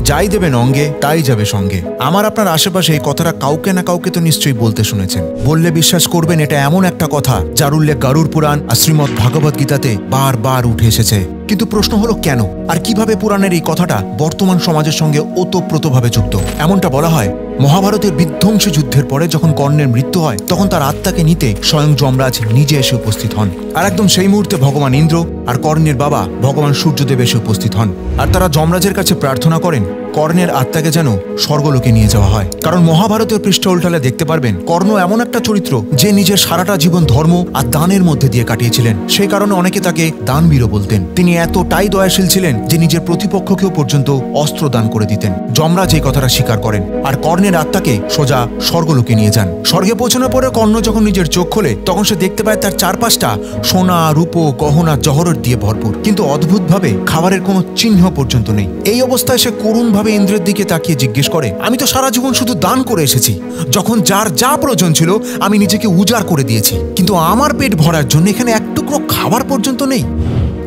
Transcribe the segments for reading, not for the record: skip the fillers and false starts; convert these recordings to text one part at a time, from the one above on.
যাই দেবেন অঙ্গে তাই যাবে সঙ্গে। আমার আপনার আশেপাশে এই কথাটা কাউকে না কাউকে তো নিশ্চয়ই বলতে শুনেছেন। বললে বিশ্বাস করবেন এটা এমন একটা কথা যার উল্লেখ গরুড় পুরাণ আর শ্রীমদ্ ভাগবত গীতাতে বারবার উঠে এসেছে। কিন্তু প্রশ্ন হলো কেন আর কিভাবে পুরাণের এই কথাটা বর্তমান সমাজের সঙ্গে ওতপ্রোতভাবে যুক্ত। এমনটা বলা হয়, মহাভারতের বিধ্বংসী যুদ্ধের পরে যখন কর্ণের মৃত্যু হয় তখন তার আত্মাকে নিতে স্বয়ং যমরাজ নিজে এসে উপস্থিত হন। আর একদম সেই মুহূর্তে ভগবান ইন্দ্র আর কর্ণের বাবা ভগবান সূর্যদেব এসে উপস্থিত হন। আর তারা যমরাজের কাছে প্রার্থনা করেন কর্ণের আত্মাকে যেন স্বর্গলোকে নিয়ে যাওয়া হয়। কারণ মহাভারতের পৃষ্ঠ উল্টালে দেখতে পারবেন কর্ণ এমন একটা চরিত্র যে নিজের সারাটা জীবন ধর্ম আর দানের মধ্যে দিয়ে কাটিয়েছিলেন। সেই কারণে অনেকে তাকে দানবীরও বলতেন। তিনি এতটাই দয়াশীল ছিলেন যে নিজের প্রতিপক্ষকেও পর্যন্ত অস্ত্র দান করে দিতেন। যমরাজ এই কথাটা স্বীকার করেন আর কর্ণের আত্মাকে সোজা স্বর্গলোকে নিয়ে যান। স্বর্গে পৌঁছানোর পরে কর্ণ যখন নিজের চোখ খোলে তখন সে দেখতে পায় তার চারপাশটা সোনা রূপো গহনা জহরত দিয়ে ভরপুর, কিন্তু অদ্ভুতভাবে খাবারের কোনো চিহ্ন পর্যন্ত নেই। এই অবস্থায় সে করুণভাবে ইন্দ্রের দিকে তাকিয়ে জিজ্ঞেস করে, আমি তো সারা জীবন শুধু দান করে এসেছি, যখন যার যা প্রয়োজন ছিল আমি নিজেকে উজাড় করে দিয়েছি, কিন্তু আমার পেট ভরার জন্য এখানে এক টুকরো খাবার পর্যন্ত নেই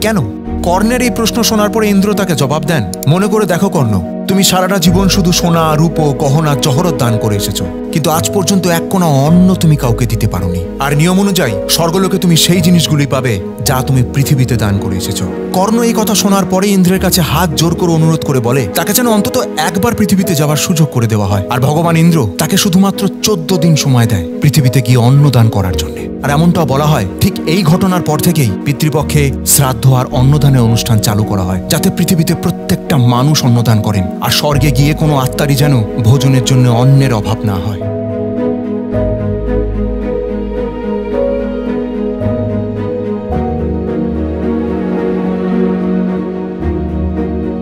কেন? কর্ণের এই প্রশ্ন শোনার পরে ইন্দ্র তাকে জবাব দেন, মনে করে দেখো কর্ণ, তুমি সারাটা জীবন শুধু সোনা রূপো গহনা জহরত দান করে এসেছো, কিন্তু আজ পর্যন্ত এক কোনা অন্ন তুমি কাউকে দিতে পারোনি। আর নিয়ম অনুযায়ী স্বর্গলোকে তুমি সেই জিনিসগুলি পাবে যা তুমি পৃথিবীতে দান করে এসেছো। কর্ণ এই কথা শোনার পরে ইন্দ্রের কাছে হাত জোর করে অনুরোধ করে বলে তাকে যেন অন্তত একবার পৃথিবীতে যাওয়ার সুযোগ করে দেওয়া হয়। আর ভগবান ইন্দ্র তাকে শুধুমাত্র 14 দিন সময় দেয় পৃথিবীতে গিয়ে অন্ন দান করার জন্য। আর এমনটাও বলা হয় ঠিক এই ঘটনার পর থেকেই পিতৃপক্ষে শ্রাদ্ধ আর অন্নদানের অনুষ্ঠান চালু করা হয়, যাতে পৃথিবীতে প্রত্যেকটা মানুষ অন্নদান করেন আর স্বর্গে গিয়ে কোনো আত্মারই যেন ভোজনের জন্য অন্নের অভাব না হয়।